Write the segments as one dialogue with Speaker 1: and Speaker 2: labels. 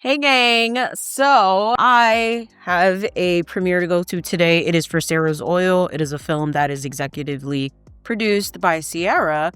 Speaker 1: Hey gang, so I have a premiere to go to today. It is for Sarah's Oil. It is a film that is executively produced by Ciara.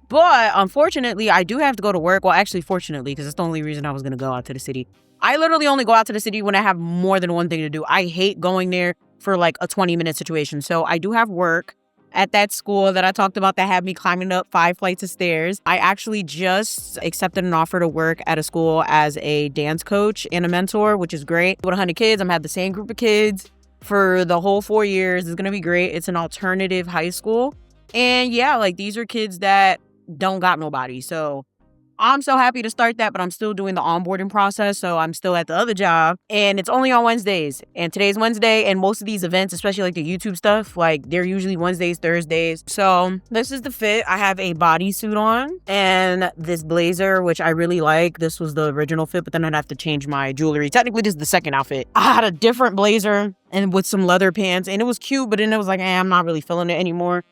Speaker 1: But unfortunately, I do have to go to work. Well, actually, fortunately, because that's the only reason I was going to go out to the city. I literally only go out to the city when I have more than one thing to do. I hate going there for like a 20-minute situation. So I do have work at that school that I talked about that had me climbing up 5 flights of stairs. I actually just accepted an offer to work at a school as a dance coach and a mentor, which is great. With 100 kids, I'm gonna have the same group of kids for the whole 4 years. It's gonna be great. It's an alternative high school. And yeah, like these are kids that don't got nobody. So I'm so happy to start that, but I'm still doing the onboarding process. So I'm still at the other job and it's only on Wednesdays. And today's Wednesday, and most of these events, especially like the YouTube stuff, like they're usually Wednesdays, Thursdays. So this is the fit. I have a bodysuit on and this blazer, which I really like. This was the original fit, but then I'd have to change my jewelry. Technically, this is the second outfit. I had a different blazer and with some leather pants and it was cute, but then it was like, I'm not really feeling it anymore.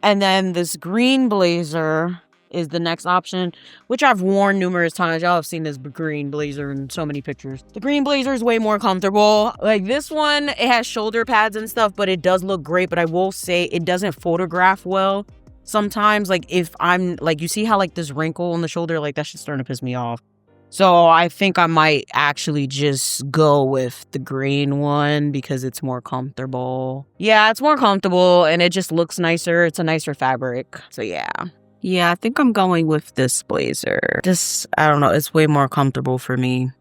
Speaker 1: And then this green blazer is the next option, which I've worn numerous times. Y'all have seen this green blazer in so many pictures. The green blazer is way more comfortable. Like this one, it has shoulder pads and stuff, but it does look great. But I will say it doesn't photograph well. Sometimes, like if I'm like, you see how like this wrinkle on the shoulder, like that's just starting to piss me off. So I think I might actually just go with the green one because it's more comfortable. Yeah, it's more comfortable and it just looks nicer. It's a nicer fabric. So yeah. Yeah, I think I'm going with this blazer. Just, I don't know, it's way more comfortable for me.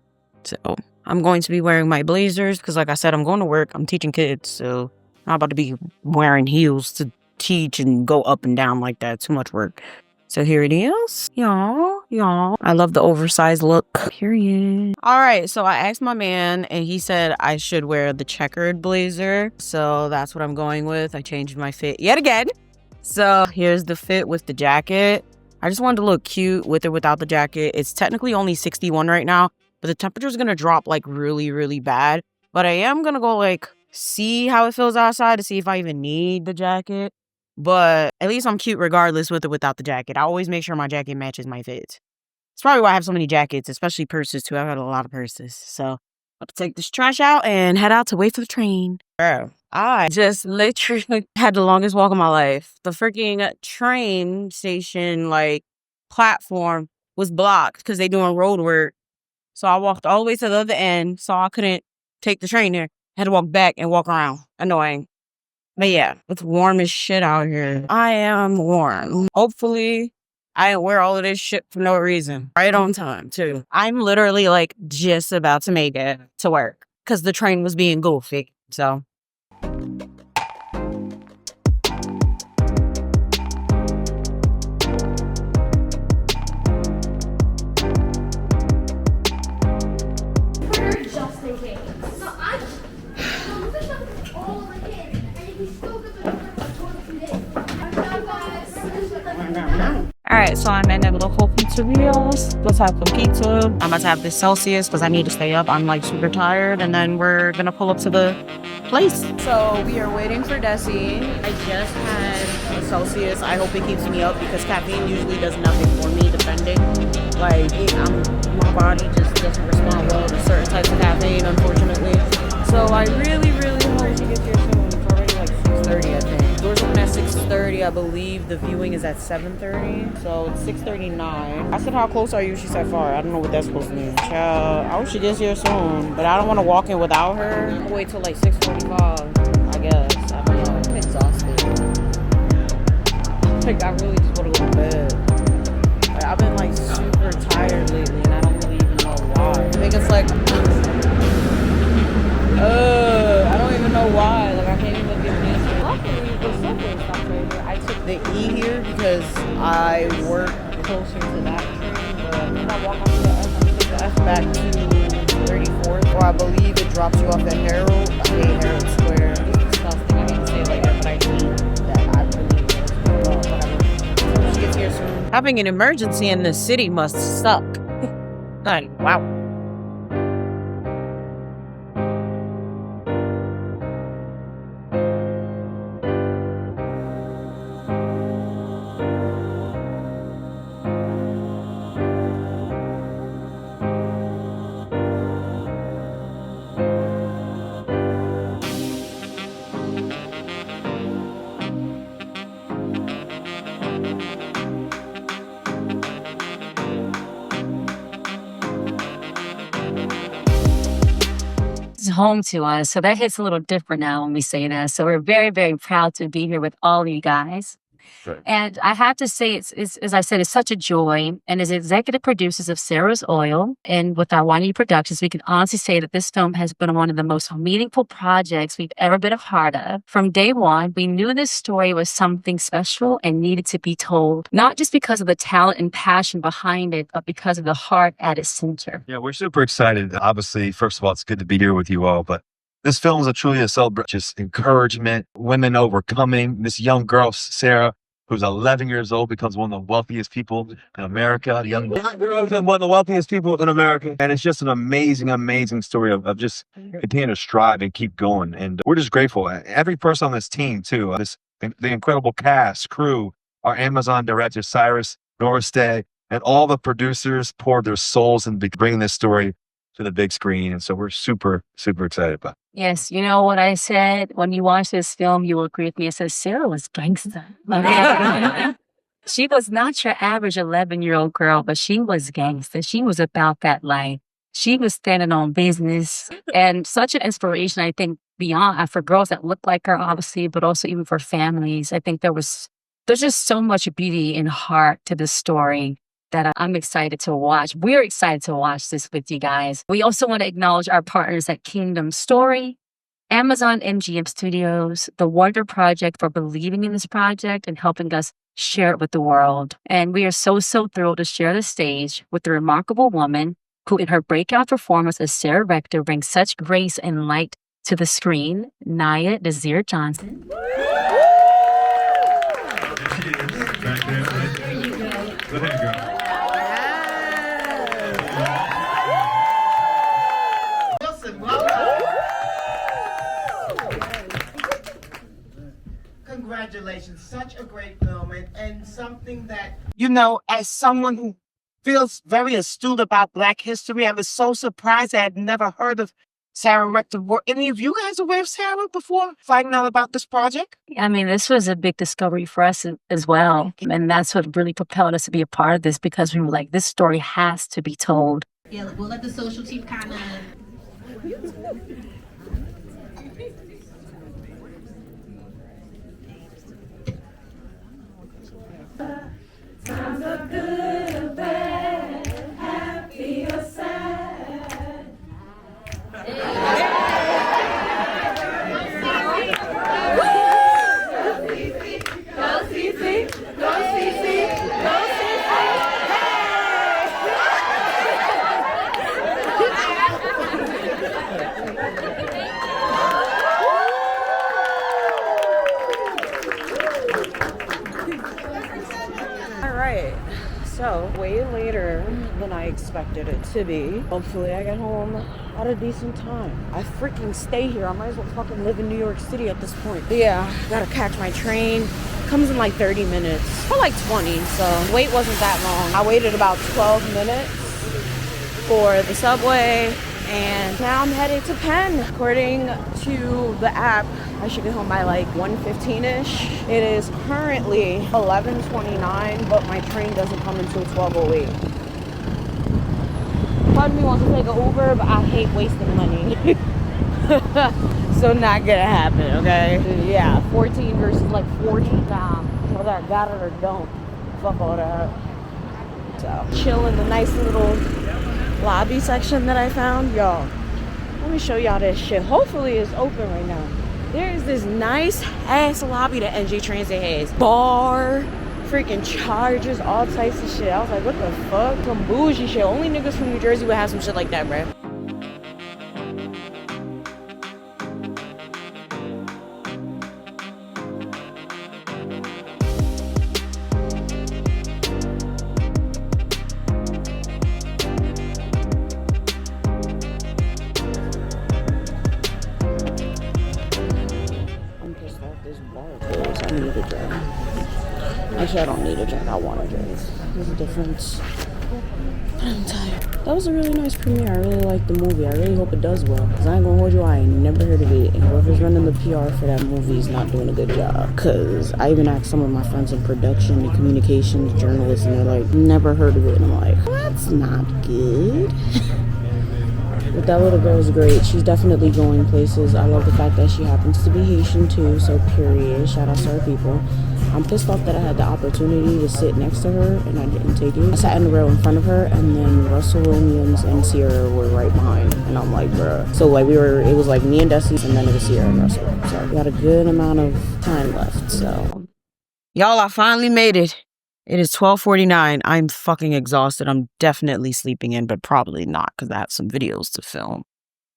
Speaker 1: So I'm going to be wearing my blazers because like I said, I'm going to work. I'm teaching kids, so I'm not about to be wearing heels to teach and go up and down like that. Too much work. So here it is. Y'all. I love the oversized look. Period. All right, so I asked my man and he said I should wear the checkered blazer. So that's what I'm going with. I changed my fit yet again. So here's the fit with the jacket. I just wanted to look cute with or without the jacket. It's technically only 61 right now, but the temperature is going to drop like really, really bad. But I am going to go like see how it feels outside to see if I even need the jacket. But at least I'm cute regardless with or without the jacket. I always make sure my jacket matches my fit. It's probably why I have so many jackets, especially purses too. I've got a lot of purses. So I'm going to take this trash out and head out to wait for the train. Bro, I just literally had the longest walk of my life. The freaking train station, like, platform was blocked because they doing road work. So I walked all the way to the other end, so I couldn't take the train there. Had to walk back and walk around. Annoying. But yeah, it's warm as shit out here. I am warm. Hopefully, I didn't wear all of this shit for no reason. Right on time, too. I'm literally, like, just about to make it to work because the train was being goofy. So Alright, so I'm at the local pizzerias. Let's have some pizza. I'm about to have this Celsius because I need to stay up. I'm like super tired. And then we're going to pull up to the place. So we are waiting for Desi. I just had a Celsius. I hope it keeps me up because caffeine usually does nothing for me, depending. Like, my body just doesn't respond well to certain types of caffeine, unfortunately. So I really, really hope she gets here soon. It's already like 6:30, I think. Doors open at 6:30. I believe the viewing is at 7:30. So it's 6:39. I said, how close are you? She said, far. I don't know what that's supposed to mean. Child, I hope she gets here soon. But I don't want to walk in without her. I'll wait till like 6:45, I guess. I don't know. I'm exhausted. Like, I really just want to go to bed. Like, I've been like super tired lately and I don't really even know why. I think it's like, I don't even know why. Like, I can't even give an answer. Luckily, the subway stops right here. I took the E here because I work closer to that train. But then I walk off the F. I'm gonna take the F back to 34th, or I believe it drops you off at Herald. I hate Herald Square. It's disgusting. I hate to say it like that, but I hate that. I really whatever. She gets here soon. Having an emergency in this city must suck. Like, wow.
Speaker 2: home to us. So that hits a little different now when we say that. So we're very, very proud to be here with all of you guys. Right. And I have to say, it's as I said, it's such a joy. And as executive producers of Sarah's Oil and with our YNE Productions, we can honestly say that this film has been one of the most meaningful projects we've ever been a part of. From day one, we knew this story was something special and needed to be told, not just because of the talent and passion behind it, but because of the heart at its center.
Speaker 3: Yeah, we're super excited. Obviously, first of all, it's good to be here with you all, but this film is truly a celebration, just encouragement, women overcoming. This young girl, Sarah, who's 11 years old, becomes one of the wealthiest people in America. The young girl becomes one of the wealthiest people in America. And it's just an amazing, amazing story of just continuing to strive and keep going. And we're just grateful. Every person on this team, too, the incredible cast, crew, our Amazon director, Cyrus Norstad, and all the producers poured their souls into bringing this story to the big screen. And so we're super, super excited about it.
Speaker 2: Yes, you know what I said? When you watch this film, you will agree with me. I said, Sarah was gangster. She was not your average 11-year-old girl, but she was gangster. She was about that life. She was standing on business and such an inspiration, I think, beyond for girls that look like her, obviously, but also even for families. I think there's just so much beauty and heart to this story that I'm excited to watch. We're excited to watch this with you guys. We also want to acknowledge our partners at Kingdom Story, Amazon MGM Studios, The Wonder Project for believing in this project and helping us share it with the world. And we are so, so thrilled to share the stage with the remarkable woman who in her breakout performance as Sarah Rector brings such grace and light to the screen, Nia Desir Johnson.
Speaker 3: Go ahead, girl.
Speaker 4: Congratulations, such a great film and something that,
Speaker 5: as someone who feels very astute about Black history, I was so surprised I had never heard of Sarah Rector. Were any of you guys aware of Sarah before finding out about this project?
Speaker 2: I mean, this was a big discovery for us as well. And that's what really propelled us to be a part of this because we were like, this story has to be told.
Speaker 6: Yeah, we'll let the social chief kind of...
Speaker 7: Times are good or bad, happy or sad.
Speaker 1: So, way later than I expected it to be. Hopefully I get home at a decent time. I freaking stay here. I might as well fucking live in New York City at this point. But yeah, gotta catch my train. Comes in like 30 minutes. For like 20, so wait wasn't that long. I waited about 12 minutes for the subway. And now I'm headed to Penn. According to the app, I should get home by like 1:15-ish. It is currently 11:29, but my train doesn't come until 12:08. Part of me wants to take an Uber, but I hate wasting money. So not gonna happen, okay? Yeah, 14 versus like 40. Nah, whether I got it or don't. Fuck all that. So, chill in the nice little lobby section that I found. Y'all, let me show y'all this shit. Hopefully it's open right now. There is this nice ass lobby that NJ Transit has. Bar, freaking chargers, all types of shit. I was like, what the fuck? Some bougie shit. Only niggas from New Jersey would have some shit like that, bruh. Actually, I don't need a drink. I want a drink. There's a difference. I'm tired. That was a really nice premiere. I really like the movie. I really hope it does well. Because I ain't gonna hold you, I ain't never heard of it. And whoever's running the PR for that movie is not doing a good job. Because I even asked some of my friends in production and communications, journalists, and they're like, never heard of it. And I'm like, well, that's not good.
Speaker 8: But that little girl is great. She's definitely going places. I love the fact that she happens to be Haitian too, so period. Shout out to her people. I'm pissed off that I had the opportunity to sit next to her and I didn't take it. I sat in the row in front of her and then Russell Williams and Sierra were right behind. And I'm like, bruh. So like it was like me and Desi and then it was Sierra and Russell. So we got a good amount of time left, so.
Speaker 1: Y'all, I finally made it. It is 12:49. I'm fucking exhausted. I'm definitely sleeping in, but probably not because I have some videos to film.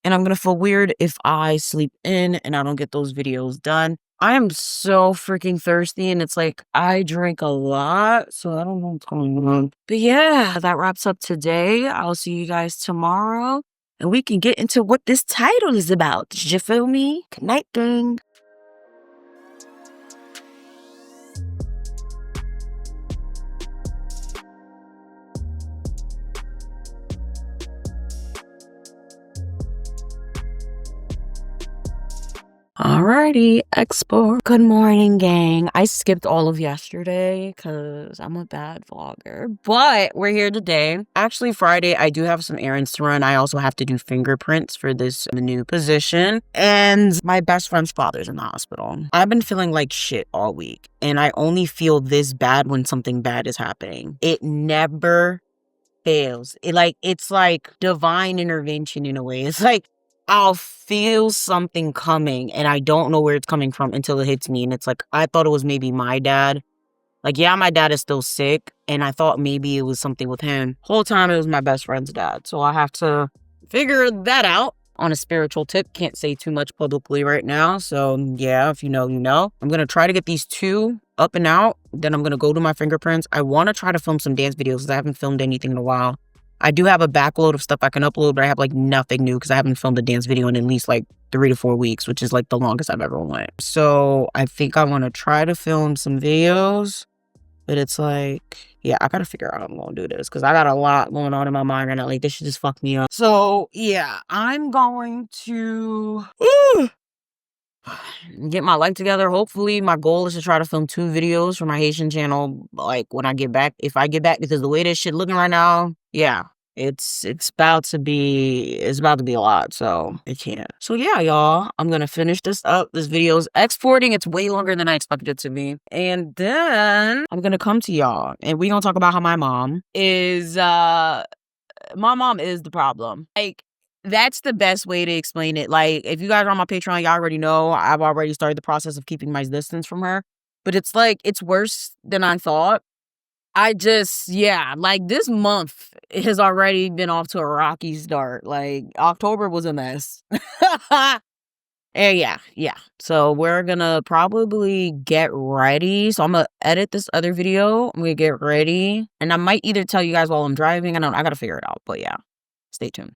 Speaker 1: And I'm going to feel weird if I sleep in and I don't get those videos done. I am so freaking thirsty and it's like I drink a lot, so I don't know what's going on. But yeah, that wraps up today. I'll see you guys tomorrow and we can get into what this title is about. Did you feel me? Good night, gang. Alrighty, export. Good morning, gang. I skipped all of yesterday because I'm a bad vlogger, but we're here today. Actually, Friday, I do have some errands to run. I also have to do fingerprints for this new position, and my best friend's father's in the hospital. I've been feeling like shit all week, and I only feel this bad when something bad is happening. It never fails. It's like divine intervention in a way. It's like I'll feel something coming and I don't know where it's coming from until it hits me. And it's like, I thought it was maybe my dad. Like, yeah, my dad is still sick. And I thought maybe it was something with him. Whole time it was my best friend's dad. So I have to figure that out. On a spiritual tip, can't say too much publicly right now. So yeah, if you know, you know. I'm going to try to get these two up and out. Then I'm going to go do my fingerprints. I want to try to film some dance videos because I haven't filmed anything in a while. I do have a backload of stuff I can upload, but I have like nothing new because I haven't filmed a dance video in at least like 3 to 4 weeks, which is like the longest I've ever went. So I think I want to try to film some videos, but it's like, yeah, I got to figure out how I'm going to do this because I got a lot going on in my mind right now. Like this should just fuck me up. So yeah, I'm going to get my life together. Hopefully my goal is to try to film 2 videos for my Haitian channel like when I get back, if I get back, because the way this shit looking right now, yeah, it's about to be a lot, so I can't. So yeah, y'all, I'm gonna finish this up. This video's exporting. It's way longer than I expected it to be, and then I'm gonna come to y'all and we gonna talk about how my mom is the problem. Like, that's the best way to explain it. Like, if you guys are on my Patreon, y'all already know I've already started the process of keeping my distance from her. But it's like, it's worse than I thought. Like this month has already been off to a rocky start. Like, October was a mess. And yeah. So we're gonna probably get ready. So I'm gonna edit this other video. I'm gonna get ready. And I might either tell you guys while I'm driving. I gotta figure it out. But yeah, stay tuned.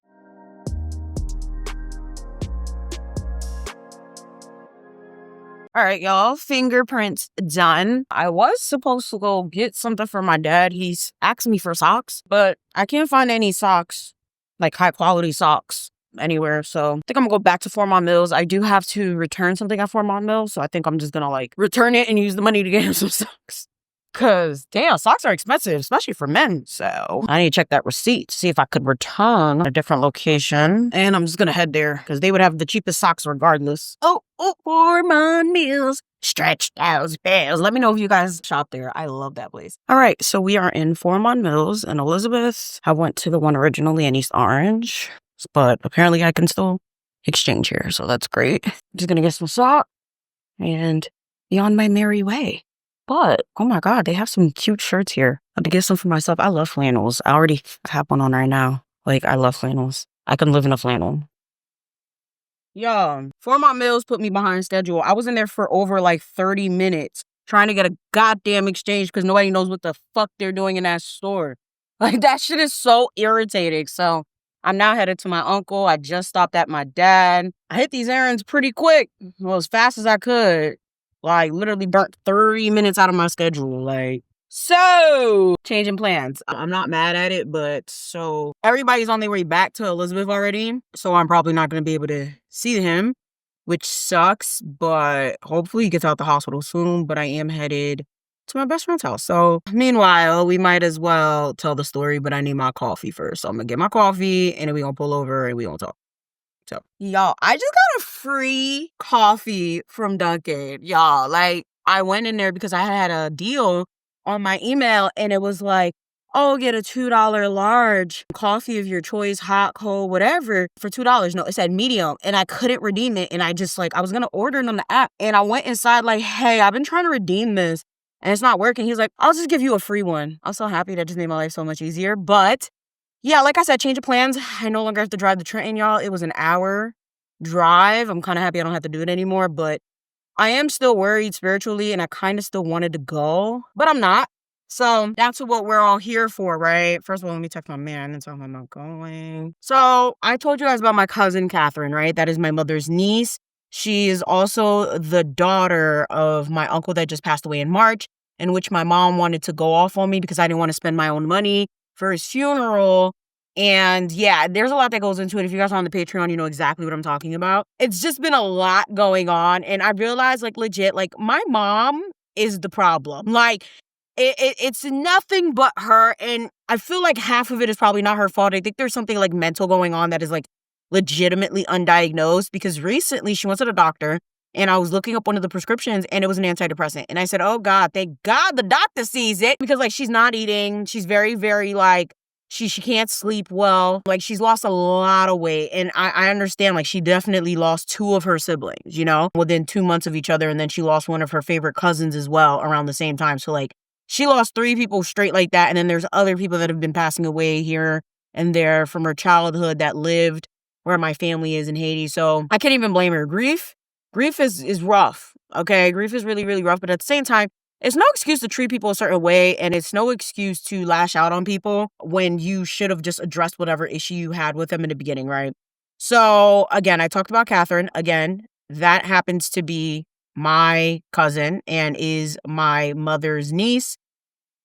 Speaker 1: All right, y'all, fingerprints done. I was supposed to go get something for my dad. He's asked me for socks, but I can't find any socks, like high quality socks anywhere. So I think I'm gonna go back to Fort Mills. I do have to return something at Fort Mills. So I think I'm just gonna like return it and use the money to get him some socks. Cause damn, socks are expensive, especially for men. So I need to check that receipt to see if I could return a different location. And I'm just gonna head there because they would have the cheapest socks regardless. Oh, Fort Mills. Stretch those bills. Let me know if you guys shop there. I love that place. All right, so we are in Fort Mills and Elizabeth. I went to the one originally in East Orange, but apparently I can still exchange here. So that's great. I'm just gonna get some socks and be on my merry way. But, oh my God, they have some cute shirts here. I have to get some for myself. I love flannels. I already have one on right now. Like, I love flannels. I can live in a flannel. Yo, Fort Mills put me behind schedule. I was in there for over like 30 minutes trying to get a goddamn exchange because nobody knows what the fuck they're doing in that store. Like, that shit is so irritating. So I'm now headed to my uncle. I just stopped at my dad. I hit these errands pretty quick. Well, as fast as I could. Like, literally burnt 30 minutes out of my schedule. Like, so changing plans. I'm not mad at it, but so everybody's on their way back to Elizabeth already. So I'm probably not going to be able to see him, which sucks. But hopefully he gets out the hospital soon. But I am headed to my best friend's house. So meanwhile, we might as well tell the story, but I need my coffee first. So I'm gonna get my coffee and then we gonna pull over and we gonna talk. So y'all, I just got a free coffee from Dunkin'. Y'all, like I went in there because I had a deal on my email and it was like, oh, get a $2 large coffee of your choice, hot, cold, whatever, for $2. No, it said medium, and I couldn't redeem it. And I just I was gonna order it on the app, and I went inside like, hey, I've been trying to redeem this, and it's not working. He's like, I'll just give you a free one. I'm so happy. That just made my life so much easier. But yeah, like I said, change of plans. I no longer have to drive to Trenton, y'all. It was an hour drive. I'm kind of happy I don't have to do it anymore, but I am still worried spiritually, and I kind of still wanted to go, but I'm not. So that's what we're all here for, right? First of all, let me text my man and tell him I'm not going. So I told you guys about my cousin, Catherine, right? That is my mother's niece. She is also the daughter of my uncle that just passed away in March, in which my mom wanted to go off on me because I didn't want to spend my own money for his funeral. And yeah, there's a lot that goes into it. If you guys are on the Patreon, you know exactly what I'm talking about. It's just been a lot going on. And I realized, like, legit, like, my mom is the problem. Like, it's nothing but her, and I feel like half of it is probably not her fault. I think there's something like mental going on that is like legitimately undiagnosed, because recently she went to the doctor and I was looking up one of the prescriptions and it was an antidepressant. And I said, oh God, thank God the doctor sees it, because like she's not eating. She's very, very like, she can't sleep well. Like she's lost a lot of weight. And I understand, like she definitely lost 2 of her siblings, you know, within 2 months of each other. And then she lost one of her favorite cousins as well around the same time. So like, she lost 3 people straight like that. And then there's other people that have been passing away here and there from her childhood that lived where my family is in Haiti. So I can't even blame her. Grief is rough. Okay. Grief is really, really rough. But at the same time, it's no excuse to treat people a certain way. And it's no excuse to lash out on people when you should have just addressed whatever issue you had with them in the beginning, right? So again, I talked about Catherine. Again, that happens to be my cousin and is my mother's niece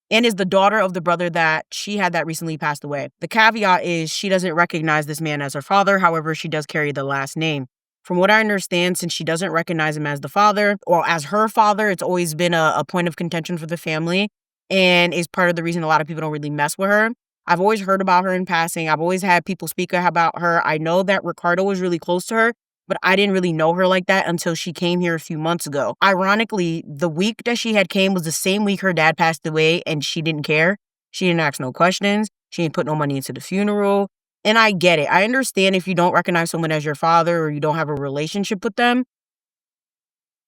Speaker 1: and is the daughter of the brother that she had that recently passed away. The caveat is she doesn't recognize this man as her father. However, she does carry the last name. From what I understand, since she doesn't recognize him as the father or as her father, it's always been a point of contention for the family and is part of the reason a lot of people don't really mess with her. I've always heard about her in passing. I've always had people speak about her. I know that Ricardo was really close to her, but I didn't really know her like that until she came here a few months ago. Ironically, the week that she had came was the same week her dad passed away, and she didn't care. She didn't ask no questions. She didn't put no money into the funeral. And I get it. I understand if you don't recognize someone as your father or you don't have a relationship with them.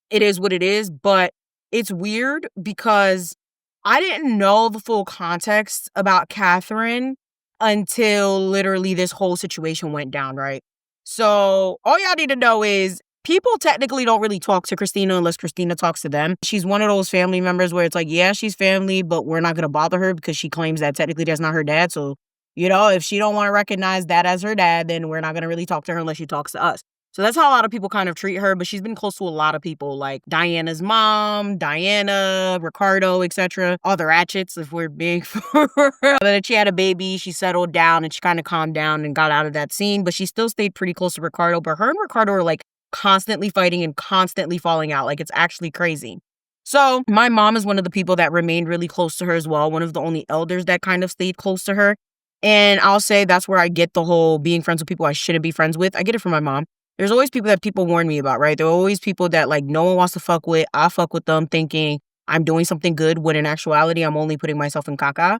Speaker 1: It is what it is, but it's weird because I didn't know the full context about Catherine until literally this whole situation went down, right? So all y'all need to know is people technically don't really talk to Christina unless Christina talks to them. She's one of those family members where it's like, yeah, she's family, but we're not going to bother her because she claims that technically that's not her dad. So, you know, if she don't want to recognize that as her dad, then we're not going to really talk to her unless she talks to us. So that's how a lot of people kind of treat her, but she's been close to a lot of people like Diana's mom, Diana, Ricardo, etc. All the ratchets, if we're being for her. Then she had a baby, she settled down and she kind of calmed down and got out of that scene, but she still stayed pretty close to Ricardo. But her and Ricardo are like constantly fighting and constantly falling out. Like it's actually crazy. So my mom is one of the people that remained really close to her as well. One of the only elders that kind of stayed close to her. And I'll say that's where I get the whole being friends with people I shouldn't be friends with. I get it from my mom. There's always people that people warn me about, right? There are always people that like no one wants to fuck with. I fuck with them thinking I'm doing something good when in actuality I'm only putting myself in caca.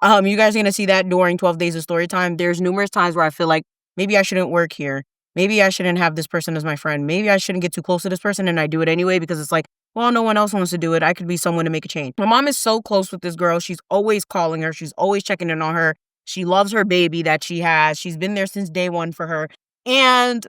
Speaker 1: You guys are going to see that during 12 Days of Story Time. There's numerous times where I feel like maybe I shouldn't work here. Maybe I shouldn't have this person as my friend. Maybe I shouldn't get too close to this person, and I do it anyway because it's like, well, no one else wants to do it. I could be someone to make a change. My mom is so close with this girl. She's always calling her. She's always checking in on her. She loves her baby that she has. She's been there since day one for her. And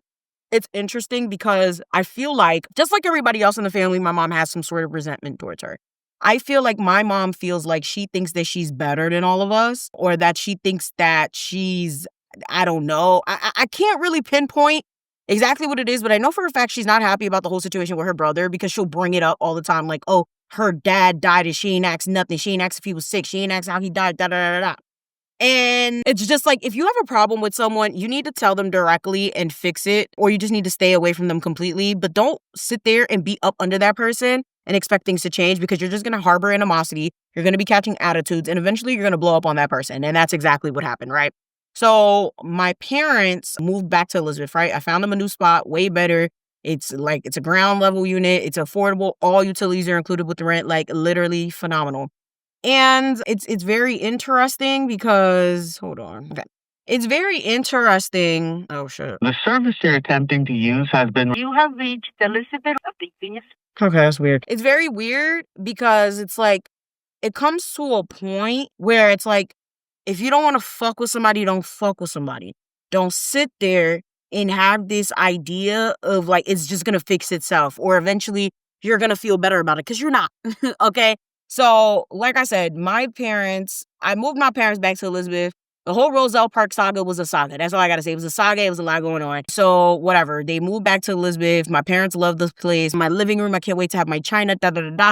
Speaker 1: it's interesting because I feel like, just like everybody else in the family, my mom has some sort of resentment towards her. I feel like my mom feels like she thinks that she's better than all of us, or that she thinks that she's, I don't know. I can't really pinpoint exactly what it is, but I know for a fact she's not happy about the whole situation with her brother because she'll bring it up all the time. Like, oh, her dad died and she ain't asked nothing. She ain't asked if he was sick. She ain't asked how he died, da da da da. And it's just like, if you have a problem with someone, you need to tell them directly and fix it, or you just need to stay away from them completely. But don't sit there and be up under that person and expect things to change because you're just going to harbor animosity. You're going to be catching attitudes and eventually you're going to blow up on that person. And that's exactly what happened, right? So my parents moved back to Elizabeth, right? I found them a new spot, way better. It's a ground level unit. It's affordable. All utilities are included with the rent, like literally phenomenal. And it's very interesting because, hold on. Okay. It's very interesting. Oh, shit.
Speaker 9: The service you're attempting to use has been... You have reached Elizabeth of the Phoenix.
Speaker 1: Okay, that's weird. It's very weird because it's like, it comes to a point where it's like, if you don't want to fuck with somebody, don't fuck with somebody. Don't sit there and have this idea of like, it's just going to fix itself or eventually you're going to feel better about it because you're not. Okay. So like I said, I moved my parents back to Elizabeth. The whole Roselle Park saga was a saga. That's all I got to say. It was a saga. It was a lot going on. So whatever. They moved back to Elizabeth. My parents love this place. My living room. I can't wait to have my china.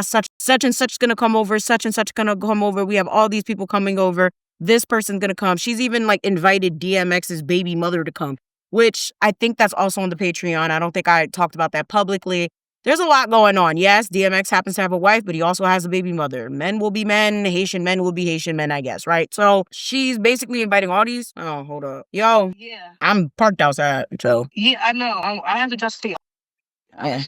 Speaker 1: Such and such is going to come over. Such and such going to come over. We have all these people coming over. This person's going to come. She's even like invited DMX's baby mother to come, which I think that's also on the Patreon. I don't think I talked about that publicly. There's a lot going on. Yes, DMX happens to have a wife, but he also has a baby mother. Men will be men. Haitian men will be Haitian men, I guess, right? So she's basically inviting all these. Oh, hold up. Yo.
Speaker 5: Yeah.
Speaker 1: I'm parked outside, so.
Speaker 5: Yeah, I know. I have to just see.
Speaker 1: Yeah.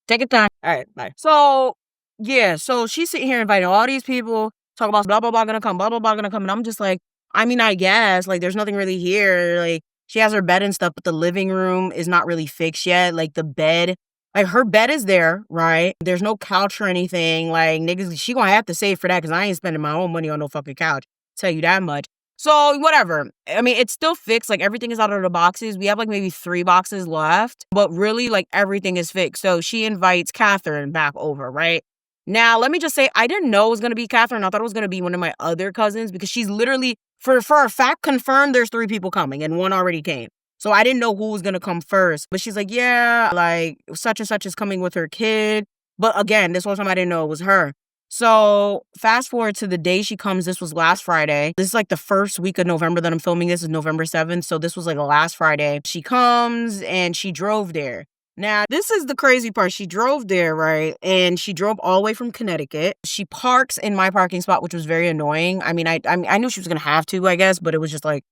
Speaker 1: Take your time. All right, bye. So, yeah, so she's sitting here inviting all these people, talk about blah, blah, blah, gonna come, blah, blah, blah, gonna come. And I'm just like, I mean, I guess, like, there's nothing really here. Like, she has her bed and stuff, but the living room is not really fixed yet. Like, the bed, like, her bed is there, right? There's no couch or anything. Like, niggas, she gonna have to save for that because I ain't spending my own money on no fucking couch. Tell you that much. So, whatever. I mean, it's still fixed. Like, everything is out of the boxes. We have, like, maybe 3 boxes left. But really, like, everything is fixed. So, she invites Catherine back over, right? Now, let me just say, I didn't know it was going to be Catherine. I thought it was going to be one of my other cousins because she's literally, for a fact, confirmed there's 3 people coming and 1 already came. So I didn't know who was going to come first. But she's like, yeah, like, such and such is coming with her kid. But again, this whole time I didn't know it was her. So fast forward to the day she comes. This was last Friday. This is like the first week of November that I'm filming this is November 7th. So this was like the last Friday. She comes and she drove there. Now, this is the crazy part. She drove there, right? And she drove all the way from Connecticut. She parks in my parking spot, which was very annoying. I mean, I knew she was going to have to, I guess, but it was just like,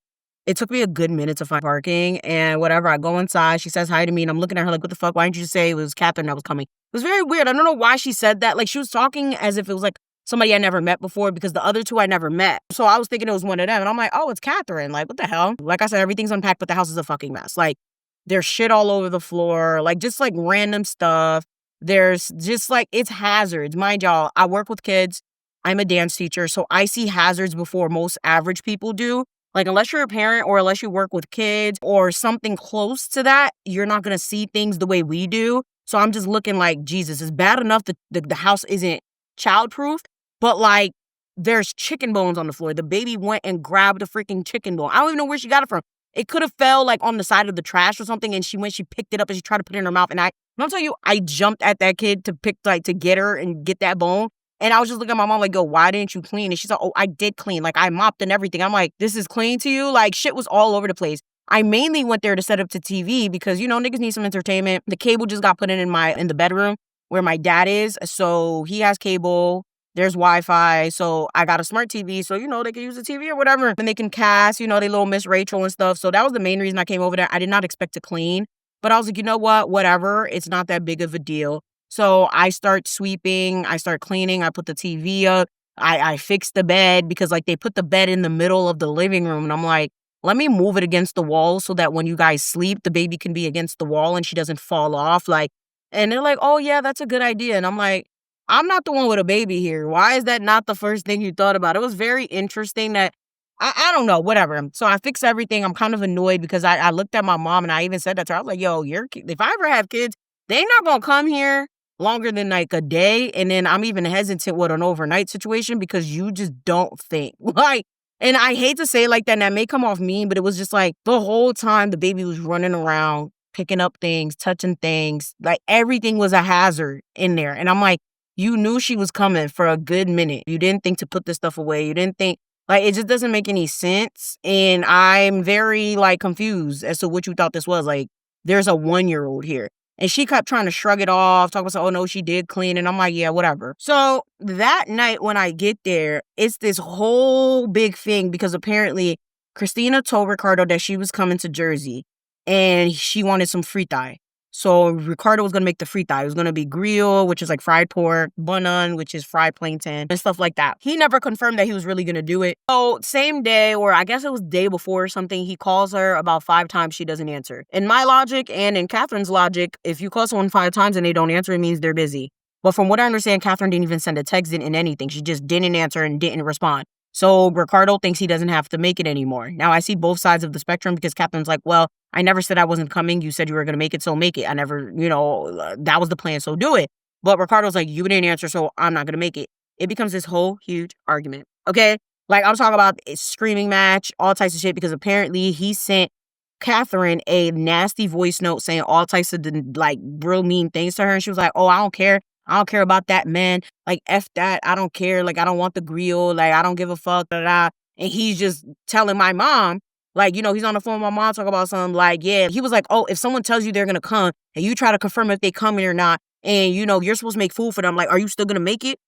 Speaker 1: it took me a good minute to find parking and whatever. I go inside. She says hi to me and I'm looking at her like, what the fuck? Why didn't you just say it was Catherine that was coming? It was very weird. I don't know why she said that. Like, she was talking as if it was like somebody I never met before because the other 2 I never met. So I was thinking it was one of them. And I'm like, oh, it's Catherine. Like, what the hell? Like I said, everything's unpacked, but the house is a fucking mess. Like, there's shit all over the floor, like just like random stuff. There's just like, it's hazards. Mind y'all, I work with kids. I'm a dance teacher, so I see hazards before most average people do. Like, unless you're a parent or unless you work with kids or something close to that, you're not going to see things the way we do. So I'm just looking like, Jesus, it's bad enough that the house isn't childproof, but like, there's chicken bones on the floor. The baby went and grabbed a freaking chicken bone. I don't even know where she got it from. It could have fell like on the side of the trash or something. And she picked it up and she tried to put it in her mouth. And I'm telling you, I jumped at that kid to get her and get that bone. And I was just looking at my mom like, yo, why didn't you clean? And she's like, oh, I did clean. Like, I mopped and everything. I'm like, this is clean to you? Like, shit was all over the place. I mainly went there to set up the TV because, you know, niggas need some entertainment. The cable just got put in the bedroom where my dad is. So he has cable. There's Wi-Fi, so I got a smart TV, so, you know, they can use the TV or whatever. And they can cast, you know, they little Miss Rachel and stuff. So that was the main reason I came over there. I did not expect to clean, but I was like, you know what? Whatever. It's not that big of a deal. So I start sweeping. I start cleaning. I put the TV up. I fixed the bed because, like, they put the bed in the middle of the living room. And I'm like, let me move it against the wall so that when you guys sleep, the baby can be against the wall and she doesn't fall off. Like, and they're like, oh, yeah, that's a good idea. And I'm like, I'm not the one with a baby here. Why is that not the first thing you thought about? It was very interesting that, I don't know, whatever. So I fixed everything. I'm kind of annoyed because I looked at my mom and I even said that to her. I was like, yo, if I ever have kids, they not going to come here longer than like a day. And then I'm even hesitant with an overnight situation because you just don't think. Like, and I hate to say it like that, and that may come off mean, but it was just like the whole time the baby was running around, picking up things, touching things. Like, everything was a hazard in there. And I'm like, you knew she was coming for a good minute. You didn't think to put this stuff away. You didn't think, like, it just doesn't make any sense. And I'm very, like, confused as to what you thought this was. Like, there's a 1-year-old here. And she kept trying to shrug it off, talk about, oh no, she did clean. And I'm like, yeah, whatever. So that night when I get there, it's this whole big thing because apparently Christina told Ricardo that she was coming to Jersey and she wanted some frita. So Ricardo was going to make the frita. It was going to be grill, which is like fried pork, banan, which is fried plantain, and stuff like that. He never confirmed that he was really going to do it. So same day, or I guess it was day before or something, he calls her about 5 times. She doesn't answer. In my logic and in Catherine's logic, if you call someone 5 times and they don't answer, it means they're busy. But from what I understand, Catherine didn't even send a text, didn't anything. She just didn't answer and didn't respond. So Ricardo thinks he doesn't have to make it anymore. Now, I see both sides of the spectrum because Catherine's like, well, I never said I wasn't coming. You said you were going to make it, so make it. I never, that was the plan, so do it. But Ricardo's like, you didn't answer, so I'm not going to make it. It becomes this whole huge argument, okay? Like, I'm talking about a screaming match, all types of shit, because apparently he sent Catherine a nasty voice note saying all types of, like, real mean things to her. And she was like, oh, I don't care. I don't care about that man. Like, F that. I don't care. Like, I don't want the grill. Like, I don't give a fuck. Da, da, da. And he's just telling my mom, like, he's on the phone with my mom talking about something like, yeah. He was like, oh, if someone tells you they're going to come and you try to confirm if they come or not, and, you're supposed to make food for them, like, are you still going to make it?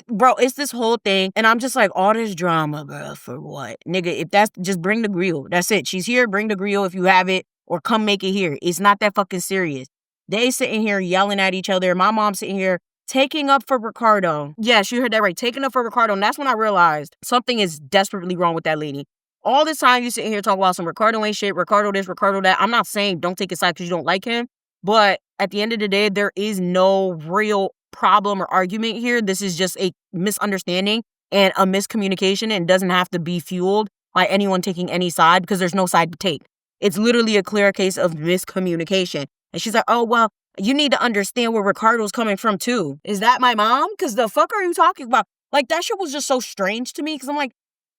Speaker 1: Bro, it's this whole thing. And I'm just like, all this drama, bro, for what? Nigga, if that's, just bring the grill. That's it. She's here. Bring the grill if you have it, or come make it here. It's not that fucking serious. They sitting here yelling at each other. My mom's sitting here taking up for Ricardo. Yes, you heard that right. Taking up for Ricardo. And that's when I realized something is desperately wrong with that lady. All this time you sitting here talking about some Ricardo ain't shit, Ricardo this, Ricardo that. I'm not saying don't take his side because you don't like him. But at the end of the day, there is no real problem or argument here. This is just a misunderstanding and a miscommunication, and doesn't have to be fueled by anyone taking any side because there's no side to take. It's literally a clear case of miscommunication. And she's like, oh, well, you need to understand where Ricardo's coming from, too. Is that my mom? Because the fuck are you talking about? Like, that shit was just so strange to me because I'm like,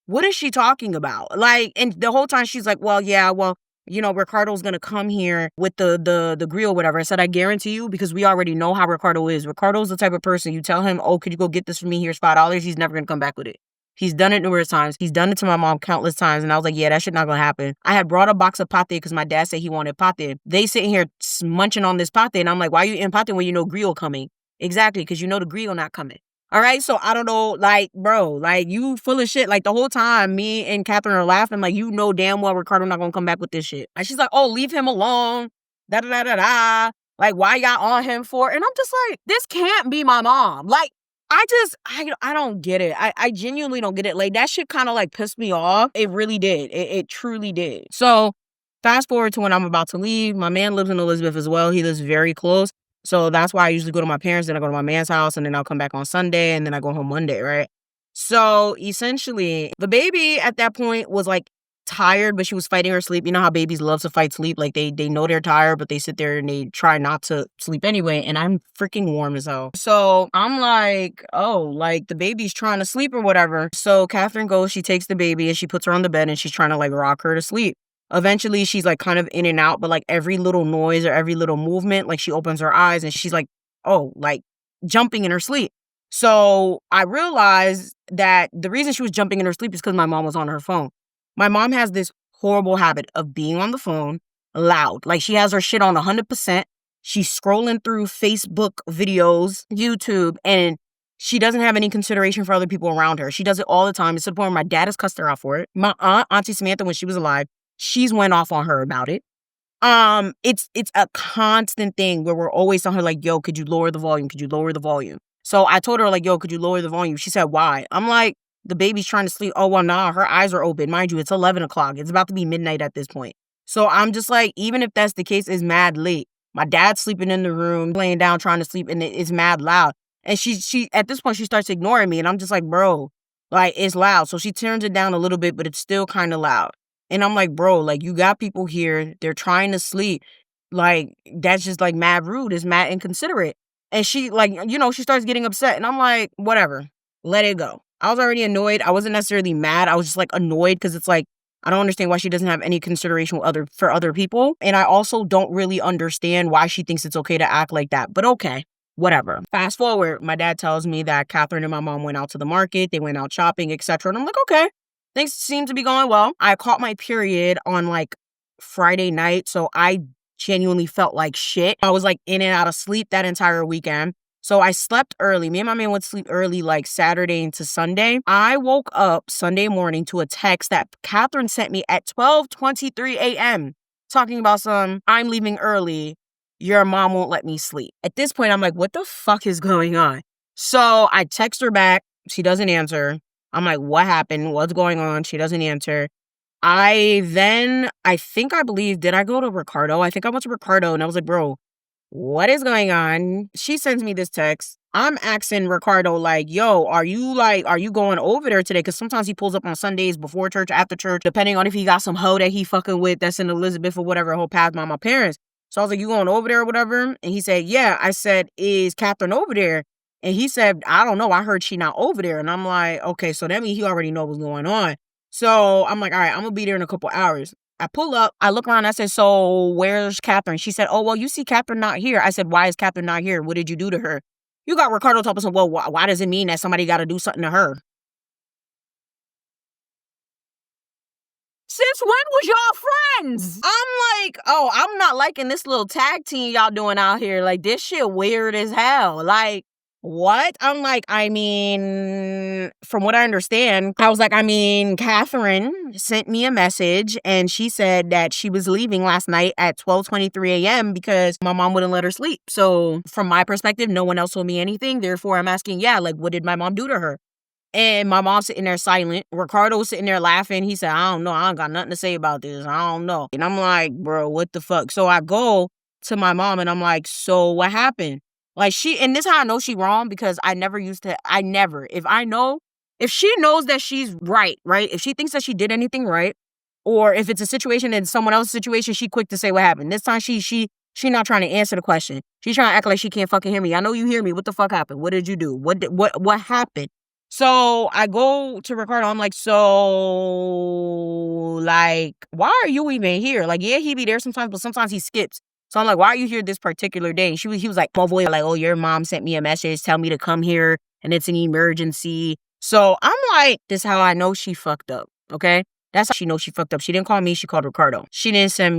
Speaker 1: what is she talking about? Like, and the whole time she's like, well, yeah, well, Ricardo's going to come here with the grill, whatever. I said, I guarantee you, because we already know how Ricardo is. Ricardo's the type of person, you tell him, oh, could you go get this for me? Here's $5. He's never going to come back with it. He's done it numerous times. He's done it to my mom countless times. And I was like, yeah, that shit not going to happen. I had brought a box of pate because my dad said he wanted pate. They sitting here munching on this pate. And I'm like, why are you eating pate when you know grill coming? Exactly, because you know the grill not coming. All right, so I don't know, like, bro, like, you full of shit. Like, the whole time, me and Catherine are laughing, like, damn well Ricardo not gonna come back with this shit. And she's like, oh, leave him alone, da-da-da-da-da. Like, why y'all on him for? And I'm just like, this can't be my mom. Like, I don't get it. I genuinely don't get it. Like, that shit kind of, like, pissed me off. It really did. It truly did. So, fast forward to when I'm about to leave. My man lives in Elizabeth as well. He lives very close. So that's why I usually go to my parents, then I go to my man's house, and then I'll come back on Sunday, and then I go home Monday, right? So essentially, the baby at that point was like tired, but she was fighting her sleep. You know how babies love to fight sleep? Like they know they're tired, but they sit there and they try not to sleep anyway. And I'm freaking warm as hell. So I'm like, oh, like the baby's trying to sleep or whatever. So Catherine goes, she takes the baby and she puts her on the bed and she's trying to like rock her to sleep. Eventually, she's like kind of in and out, but like every little noise or every little movement, like she opens her eyes and she's like, oh, like jumping in her sleep. So I realized that the reason she was jumping in her sleep is because my mom was on her phone. My mom has this horrible habit of being on the phone loud. Like she has her shit on 100%. She's scrolling through Facebook videos, YouTube, and she doesn't have any consideration for other people around her. She does it all the time. It's to the point where my dad has cussed her out for it. My aunt, Auntie Samantha, when she was alive, she's went off on her about it. It's a constant thing where we're always telling her like, yo, could you lower the volume? Could you lower the volume? So I told her like, yo, could you lower the volume? She said, why? I'm like, the baby's trying to sleep. Oh, well, nah, her eyes are open. Mind you, it's 11 o'clock. It's about to be midnight at this point. So I'm just like, even if that's the case, it's mad late. My dad's sleeping in the room, laying down, trying to sleep, and it's mad loud. And she at this point, she starts ignoring me. And I'm just like, bro, like, it's loud. So she turns it down a little bit, but it's still kind of loud. And I'm like, bro, like, you got people here. They're trying to sleep. Like, that's just, like, mad rude. It's mad inconsiderate. And she, like, she starts getting upset. And I'm like, whatever. Let it go. I was already annoyed. I wasn't necessarily mad. I was just, like, annoyed because it's like, I don't understand why she doesn't have any consideration for other people. And I also don't really understand why she thinks it's okay to act like that. But okay, whatever. Fast forward, my dad tells me that Catherine and my mom went out to the market. They went out shopping, etc. And I'm like, okay. Things seem to be going well. I caught my period on like Friday night. So I genuinely felt like shit. I was like in and out of sleep that entire weekend. So I slept early. Me and my man went to sleep early like Saturday into Sunday. I woke up Sunday morning to a text that Catherine sent me at 12:23 a.m. talking about I'm leaving early. Your mom won't let me sleep. At this point, I'm like, what the fuck is going on? So I text her back. She doesn't answer. I'm like, what happened? What's going on? She doesn't answer. I believe, did I go to Ricardo? I think I went to Ricardo and I was like, bro, what is going on? She sends me this text. I'm asking Ricardo, like, yo, are you going over there today? Because sometimes he pulls up on Sundays before church, after church, depending on if he got some hoe that he fucking with that's in Elizabeth or whatever, he'll pass by my parents. So I was like, you going over there or whatever? And he said, yeah. I said, is Catherine over there? And he said, I don't know. I heard she not over there. And I'm like, okay, so that means he already know what's going on. So I'm like, all right, I'm going to be there in a couple hours. I pull up, I look around, I said, so where's Catherine? She said, oh, well, you see Catherine not here. I said, why is Catherine not here? What did you do to her? You got Ricardo talking about, well, why does it mean that somebody got to do something to her? Since when was y'all friends? I'm like, oh, I'm not liking this little tag team y'all doing out here. Like, this shit weird as hell. Like, what? I'm like, I mean, from what I understand, I was like, I mean, Catherine sent me a message and she said that she was leaving last night at 12:23 a.m. because my mom wouldn't let her sleep. So from my perspective, no one else told me anything. Therefore, I'm asking, yeah, like, what did my mom do to her? And my mom's sitting there silent. Ricardo's sitting there laughing. He said, I don't know. I don't got nothing to say about this. I don't know. And I'm like, bro, what the fuck? So I go to my mom and I'm like, so what happened? Like and this is how I know she wrong, because if she knows that she's right? If she thinks that she did anything right, or if it's a situation in someone else's situation, she quick to say what happened. This time she not trying to answer the question. She's trying to act like she can't fucking hear me. I know you hear me. What the fuck happened? What did you do? What happened? So I go to Ricardo. I'm like, so, like, why are you even here? Like, yeah, he be there sometimes, but sometimes he skips. So I'm like, why are you here this particular day? And he was like, my boy, like, oh, your mom sent me a message, tell me to come here, and it's an emergency. So I'm like, this is how I know she fucked up, okay? That's how she knows she fucked up. She didn't call me, she called Ricardo. She didn't call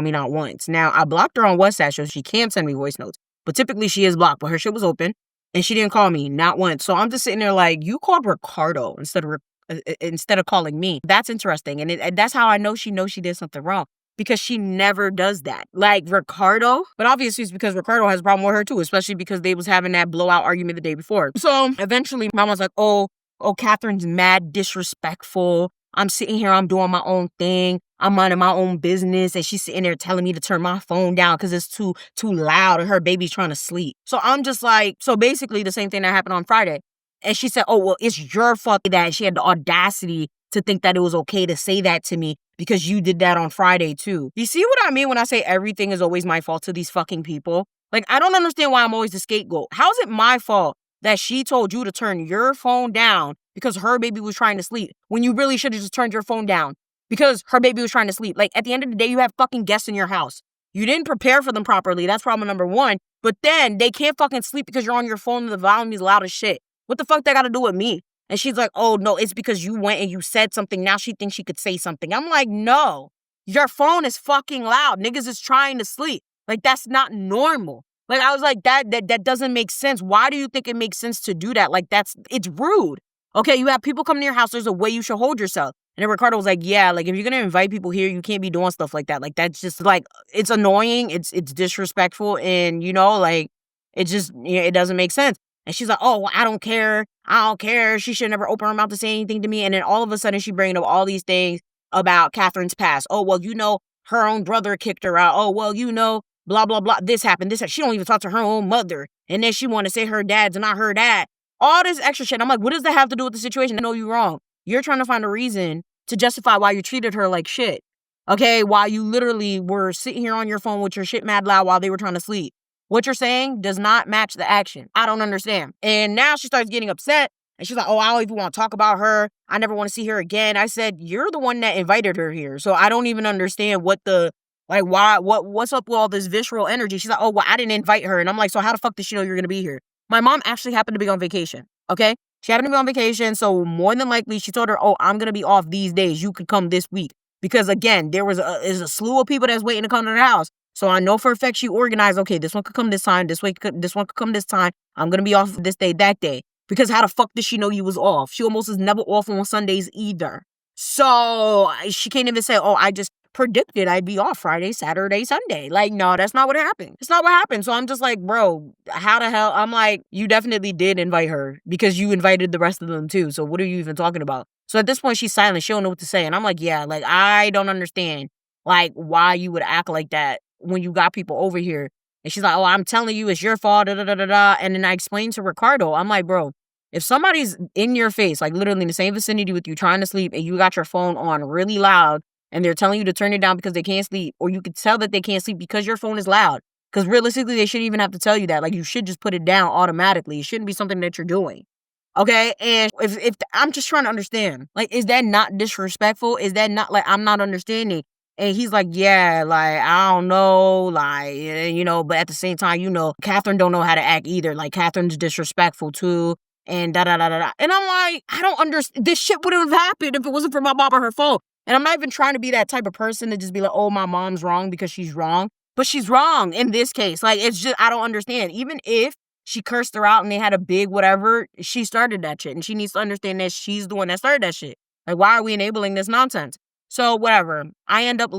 Speaker 1: me not once. Now, I blocked her on WhatsApp, so she can't send me voice notes. But typically she is blocked, but her shit was open. And she didn't call me, not once. So I'm just sitting there like, you called Ricardo instead of calling me. That's interesting. And that's how I know she did something wrong. Because she never does that. Like Ricardo. But obviously it's because Ricardo has a problem with her too. Especially because they was having that blowout argument the day before. So eventually my mom's like, oh, Catherine's mad disrespectful. I'm sitting here, I'm doing my own thing. I'm minding my own business. And she's sitting there telling me to turn my phone down because it's too loud and her baby's trying to sleep. So I'm just like, so basically the same thing that happened on Friday. And she said, oh, well, it's your fault that she had the audacity to think that it was okay to say that to me because you did that on Friday too. You see what I mean when I say everything is always my fault to these fucking people? Like, I don't understand why I'm always the scapegoat. How is it my fault that she told you to turn your phone down because her baby was trying to sleep when you really should have just turned your phone down because her baby was trying to sleep? Like, at the end of the day, you have fucking guests in your house. You didn't prepare for them properly. That's problem number one. But then they can't fucking sleep because you're on your phone and the volume is loud as shit. What the fuck that got to do with me? And she's like, oh, no, it's because you went and you said something. Now she thinks she could say something. I'm like, no, your phone is fucking loud. Niggas is trying to sleep. Like, that's not normal. Like, I was like, that doesn't make sense. Why do you think it makes sense to do that? Like, it's rude. Okay, you have people come to your house. There's a way you should hold yourself. And then Ricardo was like, yeah, like, if you're going to invite people here, you can't be doing stuff like that. Like, that's just, like, it's annoying. It's disrespectful. And, you know, like, it just, it doesn't make sense. And she's like, oh, well, I don't care. She should never open her mouth to say anything to me. And then all of a sudden she bringing up all these things about Catherine's past. Oh, well, you know, her own brother kicked her out. Oh, well, you know, blah, blah, blah. This happened. She don't even talk to her own mother. And then she want to say her dad's not her dad. All this extra shit. I'm like, what does that have to do with the situation? I know you're wrong. You're trying to find a reason to justify why you treated her like shit. Okay, while you literally were sitting here on your phone with your shit mad loud while they were trying to sleep. What you're saying does not match the action. I don't understand. And now she starts getting upset. And she's like, oh, I don't even want to talk about her. I never want to see her again. I said, you're the one that invited her here. So I don't even understand what's up with all this visceral energy. She's like, oh, well, I didn't invite her. And I'm like, so how the fuck did she know you're going to be here? My mom actually happened to be on vacation. Okay? She happened to be on vacation. So more than likely, she told her, oh, I'm going to be off these days. You could come this week. Because again, there's a slew of people that's waiting to come to the house. So I know for a fact she organized, okay, this one could come this time, this one could come this time. I'm going to be off this day, that day. Because how the fuck did she know you was off? She almost is never off on Sundays either. So she can't even say, oh, I just predicted I'd be off Friday, Saturday, Sunday. Like, no, that's not what happened. It's not what happened. So I'm just like, bro, how the hell? I'm like, you definitely did invite her because you invited the rest of them too. So what are you even talking about? So at this point, she's silent. She don't know what to say. And I'm like, yeah, like, I don't understand, like, why you would act like that when you got people over here. And she's like, oh, I'm telling you, it's your fault, da da da da da. And then I explained to Ricardo, I'm like, bro, if somebody's in your face, like literally in the same vicinity with you trying to sleep and you got your phone on really loud and they're telling you to turn it down because they can't sleep, or you could tell that they can't sleep because your phone is loud. Because realistically, they shouldn't even have to tell you that. Like, you should just put it down automatically. It shouldn't be something that you're doing. Okay? And if I'm just trying to understand, like, is that not disrespectful? Is that not, like, I'm not understanding? And he's like, yeah, like, I don't know, like, you know, but at the same time, you know, Catherine don't know how to act either. Like, Catherine's disrespectful too. And da-da-da-da-da. And I'm like, I don't understand. This shit wouldn't have happened if it wasn't for my mom or her phone. And I'm not even trying to be that type of person to just be like, oh, my mom's wrong because she's wrong. But she's wrong in this case. Like, it's just, I don't understand. Even if she cursed her out and they had a big whatever, she started that shit. And she needs to understand that she's the one that started that shit. Like, why are we enabling this nonsense? So whatever. I end up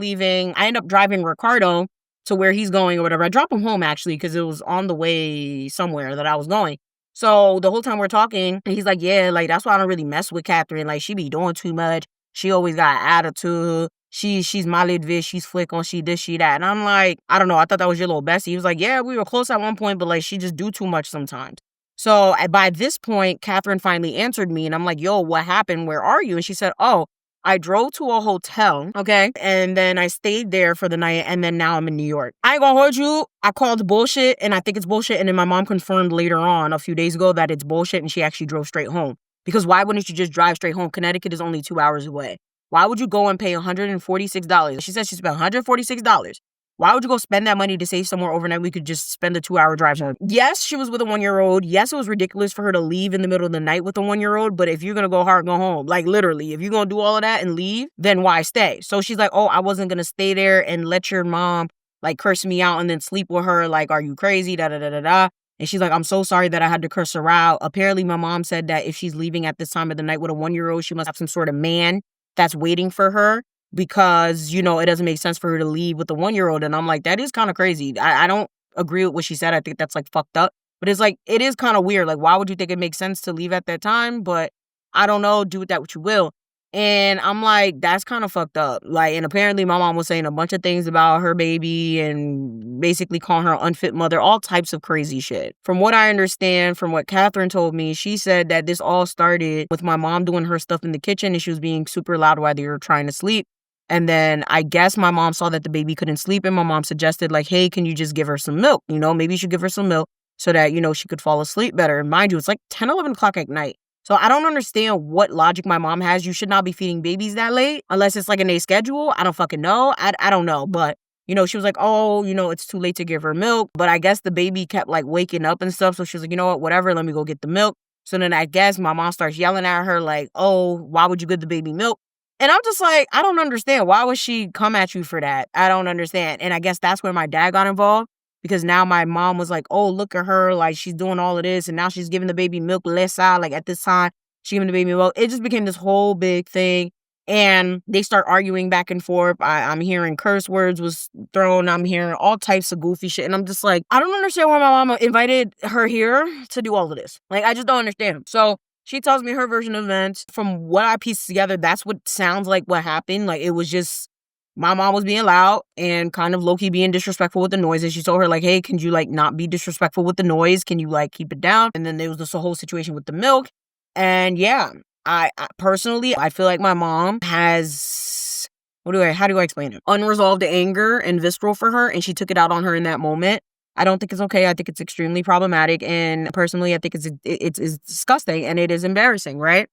Speaker 1: driving Ricardo to where he's going or whatever. I drop him home, actually, because it was on the way somewhere that I was going. So the whole time we're talking, he's like, yeah, like, that's why I don't really mess with Catherine. Like, she be doing too much. She always got attitude. She's my little bitch. She's flick on she this, she that. And I'm like, I don't know. I thought that was your little bestie. He was like, yeah, we were close at one point, but like, she just do too much sometimes. So by this point, Catherine finally answered me and I'm like, yo, what happened? Where are you? And she said, oh, I drove to a hotel, okay? And then I stayed there for the night, and then now I'm in New York. I ain't gonna hold you. I called bullshit, and I think it's bullshit, and then my mom confirmed later on, a few days ago, that it's bullshit, and she actually drove straight home. Because why wouldn't you just drive straight home? Connecticut is only 2 hours away. Why would you go and pay $146? She said she spent $146. Why would you go spend that money to save somewhere overnight? We could just spend the 2-hour drive home. Yes, she was with a 1-year-old. Yes, it was ridiculous for her to leave in the middle of the night with a 1-year-old. But if you're going to go hard, go home. Like, literally, if you're going to do all of that and leave, then why stay? So she's like, oh, I wasn't going to stay there and let your mom, like, curse me out and then sleep with her. Like, are you crazy? Da da da da da. And she's like, I'm so sorry that I had to curse her out. Apparently, my mom said that if she's leaving at this time of the night with a 1-year-old, she must have some sort of man that's waiting for her. Because, you know, it doesn't make sense for her to leave with a 1-year-old. And I'm like, that is kind of crazy. I don't agree with what she said. I think that's, like, fucked up. But it's like, it is kind of weird. Like, why would you think it makes sense to leave at that time? But I don't know. Do with that what you will. And I'm like, that's kind of fucked up. Like, and apparently my mom was saying a bunch of things about her baby and basically calling her an unfit mother, all types of crazy shit. From what I understand, from what Catherine told me, she said that this all started with my mom doing her stuff in the kitchen and she was being super loud while they were trying to sleep. And then I guess my mom saw that the baby couldn't sleep and my mom suggested, like, hey, can you just give her some milk? You know, maybe you should give her some milk so that, you know, she could fall asleep better. And mind you, it's like 10, 11 o'clock at night. So I don't understand what logic my mom has. You should not be feeding babies that late unless it's like in a schedule. I don't fucking know. I don't know. But, you know, she was like, oh, you know, it's too late to give her milk. But I guess the baby kept like waking up and stuff. So she was like, you know what, whatever, let me go get the milk. So then I guess my mom starts yelling at her like, oh, why would you give the baby milk? And I'm just like, I don't understand. Why would she come at you for that? I don't understand. And I guess that's where my dad got involved because now my mom was like, oh, look at her. Like, she's doing all of this. And now she's giving the baby milk less out. Like, at this time, she's giving the baby milk. It just became this whole big thing. And they start arguing back and forth. I'm hearing curse words was thrown. I'm hearing all types of goofy shit. And I'm just like, I don't understand why my mama invited her here to do all of this. Like, I just don't understand. So she tells me her version of events. From what I pieced together, that's what sounds like what happened. Like, it was just my mom was being loud and kind of low-key being disrespectful with the noise. And she told her, like, hey, can you, like, not be disrespectful with the noise? Can you, like, keep it down? And then there was this whole situation with the milk. And yeah, I personally, I feel like my mom has, how do I explain it? Unresolved anger and visceral for her. And she took it out on her in that moment. I don't think it's okay. I think it's extremely problematic. And personally, I think it's disgusting and it is embarrassing, right?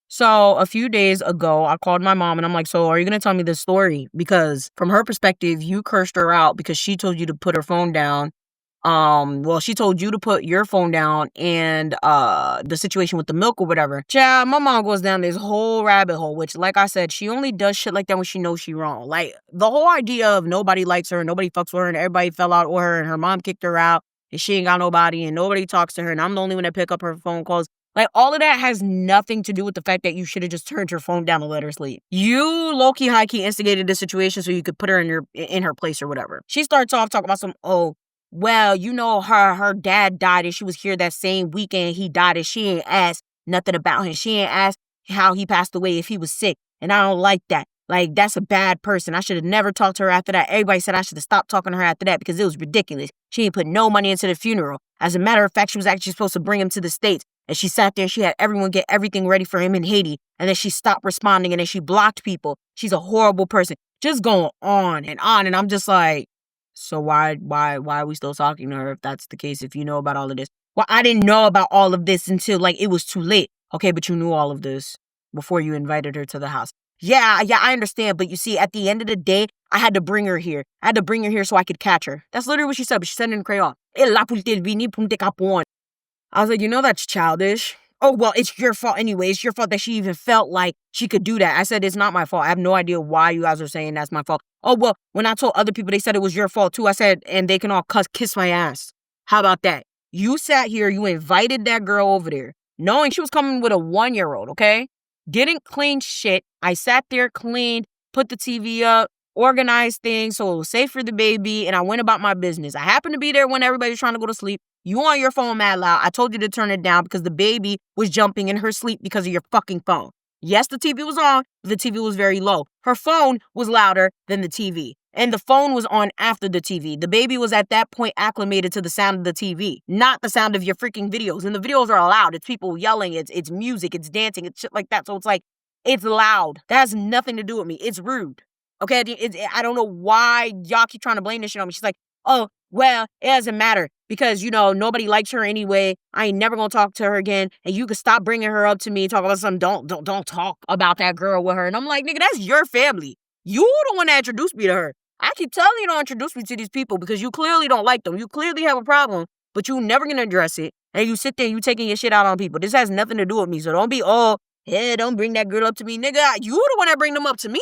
Speaker 1: So a few days ago, I called my mom and I'm like, so are you going to tell me this story? Because from her perspective, you cursed her out because she told you to put her phone down Well, she told you to put your phone down and the situation with the milk or whatever. Child, my mom goes down this whole rabbit hole, which, like I said, she only does shit like that when she knows she wrong. Like, the whole idea of nobody likes her, nobody fucks with her, and everybody fell out with her, and her mom kicked her out, and she ain't got nobody, and nobody talks to her, and I'm the only one that pick up her phone calls. Like, all of that has nothing to do with the fact that you should have just turned your phone down and let her sleep. You low-key, high-key instigated this situation so you could put her in her place or whatever. She starts off talking about some, well, you know, her dad died and she was here that same weekend he died and she ain't asked nothing about him. She ain't asked how he passed away, if he was sick. And I don't like that. Like, that's a bad person. I should have never talked to her after that. Everybody said I should have stopped talking to her after that because it was ridiculous. She ain't put no money into the funeral. As a matter of fact, she was actually supposed to bring him to the States. And she sat there and she had everyone get everything ready for him in Haiti. And then she stopped responding and then she blocked people. She's a horrible person. Just going on. And I'm just like, so why are we still talking to her if that's the case, if you know about all of this? Well, I didn't know about all of this until, like, it was too late. Okay, but you knew all of this before you invited her to the house. Yeah, I understand. But you see, at the end of the day, I had to bring her here. I had to bring her here so I could catch her. That's literally what she said, but she said it in Creole. I was like, you know, that's childish. Oh, well, it's your fault anyway. It's your fault that she even felt like she could do that. I said, it's not my fault. I have no idea why you guys are saying that's my fault. Oh, well, when I told other people, they said it was your fault too. I said, and they can all kiss my ass. How about that? You sat here, you invited that girl over there, knowing she was coming with a 1-year-old, okay? Didn't clean shit. I sat there, cleaned, put the TV up, organized things so it was safe for the baby, and I went about my business. I happened to be there when everybody was trying to go to sleep. You on your phone mad loud. I told you to turn it down because the baby was jumping in her sleep because of your fucking phone. Yes, the TV was on, but the TV was very low. Her phone was louder than the TV. And the phone was on after the TV. The baby was at that point acclimated to the sound of the TV, not the sound of your freaking videos. And the videos are loud. It's people yelling. It's music. It's dancing. It's shit like that. So it's like, it's loud. That has nothing to do with me. It's rude. Okay? I don't know why y'all keep trying to blame this shit on me. She's like, oh, well, it doesn't matter because, you know, nobody likes her anyway. I ain't never gonna talk to her again. And you can stop bringing her up to me and talk about something. Don't talk about that girl with her. And I'm like, nigga, that's your family. You the one that introduced me to her. I keep telling you don't introduce me to these people because you clearly don't like them. You clearly have a problem, but you never gonna address it. And you sit there, you taking your shit out on people. This has nothing to do with me. So don't be, don't bring that girl up to me. Nigga, you the one that bring them up to me.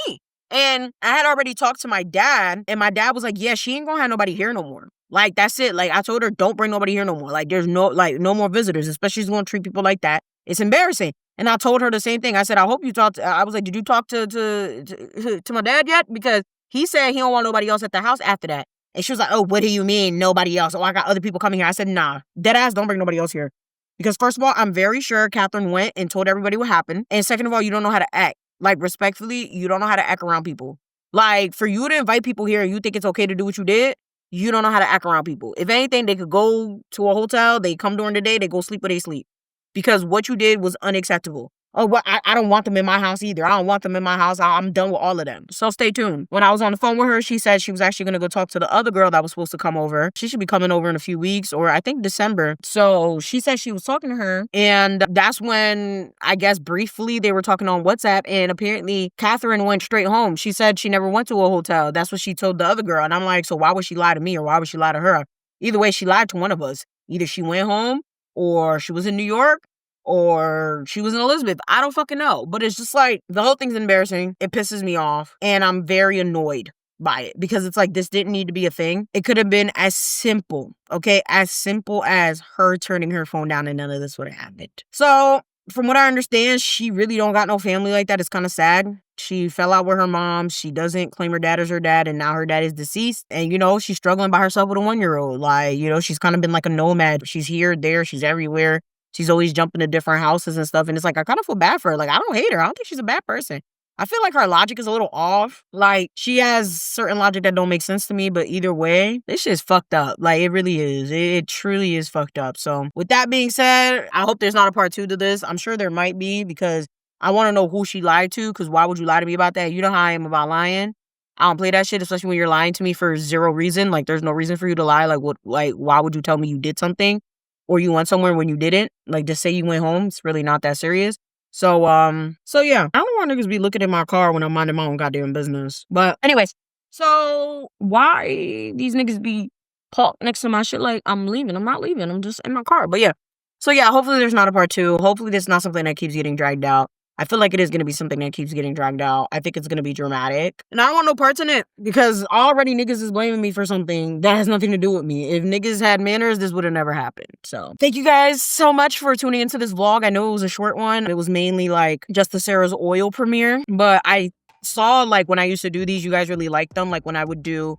Speaker 1: And I had already talked to my dad, and my dad was like, yeah, she ain't gonna have nobody here no more. Like, that's it. Like, I told her, don't bring nobody here no more. Like, there's no more visitors, especially if she's gonna treat people like that. It's embarrassing. And I told her the same thing. I said, I hope you talked. I was like, did you talk to my dad yet? Because he said he don't want nobody else at the house after that. And she was like, oh, what do you mean nobody else? Oh, I got other people coming here. I said, nah, dead ass, don't bring nobody else here. Because first of all, I'm very sure Catherine went and told everybody what happened. And second of all, you don't know how to act. Like, respectfully, you don't know how to act around people. Like, for you to invite people here and you think it's okay to do what you did, you don't know how to act around people. If anything, they could go to a hotel, they come during the day, they go sleep where they sleep. Because what you did was unacceptable. Oh, well, I don't want them in my house either. I don't want them in my house. I'm done with all of them. So stay tuned. When I was on the phone with her, she said she was actually going to go talk to the other girl that was supposed to come over. She should be coming over in a few weeks, or I think December. So she said she was talking to her. And that's when, I guess, briefly, they were talking on WhatsApp. And apparently, Catherine went straight home. She said she never went to a hotel. That's what she told the other girl. And I'm like, so why would she lie to me, or why would she lie to her? Either way, she lied to one of us. Either she went home, or she was in New York, or she was in Elizabeth. I don't fucking know. But it's just like, the whole thing's embarrassing. It pisses me off. And I'm very annoyed by it. Because it's like, this didn't need to be a thing. It could have been as simple, okay? As simple as her turning her phone down and none of this would have happened. So, from what I understand, she really don't got no family like that. It's kind of sad. She fell out with her mom. She doesn't claim her dad as her dad. And now her dad is deceased. And, you know, she's struggling by herself with a 1-year-old. Like, you know, she's kind of been like a nomad. She's here, there. She's everywhere. She's always jumping to different houses and stuff. And it's like, I kind of feel bad for her. Like, I don't hate her. I don't think she's a bad person. I feel like her logic is a little off. Like, she has certain logic that don't make sense to me. But either way, this shit's fucked up. Like, it really is. It truly is fucked up. So, with that being said, I hope there's not a part 2 to this. I'm sure there might be, because I want to know who she lied to. Because why would you lie to me about that? You know how I am about lying. I don't play that shit, especially when you're lying to me for zero reason. Like, there's no reason for you to lie. Like, what? Like, why would you tell me you did something? Or you went somewhere when you didn't. Like, just say you went home. It's really not that serious. So yeah. I don't want niggas be looking in my car when I'm minding my own goddamn business. But anyways, so why these niggas be parked next to my shit like I'm leaving. I'm not leaving. I'm just in my car. But yeah. So yeah, hopefully there's not a part 2. Hopefully this is not something that keeps getting dragged out. I feel like it is going to be something that keeps getting dragged out. I think it's going to be dramatic. And I don't want no parts in it because already niggas is blaming me for something that has nothing to do with me. If niggas had manners, this would have never happened. So thank you guys so much for tuning into this vlog. I know it was a short one. It was mainly like just the Sarah's Oil premiere. But I saw like when I used to do these, you guys really liked them. Like when I would do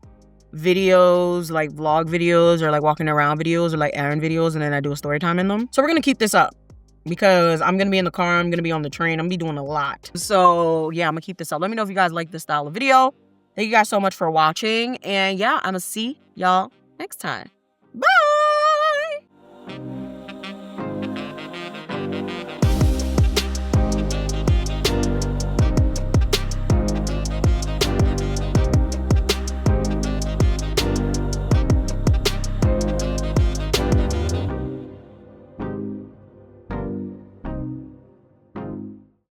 Speaker 1: videos, like vlog videos or like walking around videos or like errand videos, and then I do a story time in them. So we're going to keep this up. Because I'm going to be in the car, I'm going to be on the train, I'm going to be doing a lot. So, yeah, I'm going to keep this up. Let me know if you guys like this style of video. Thank you guys so much for watching. And, yeah, I'm going to see y'all next time. Bye!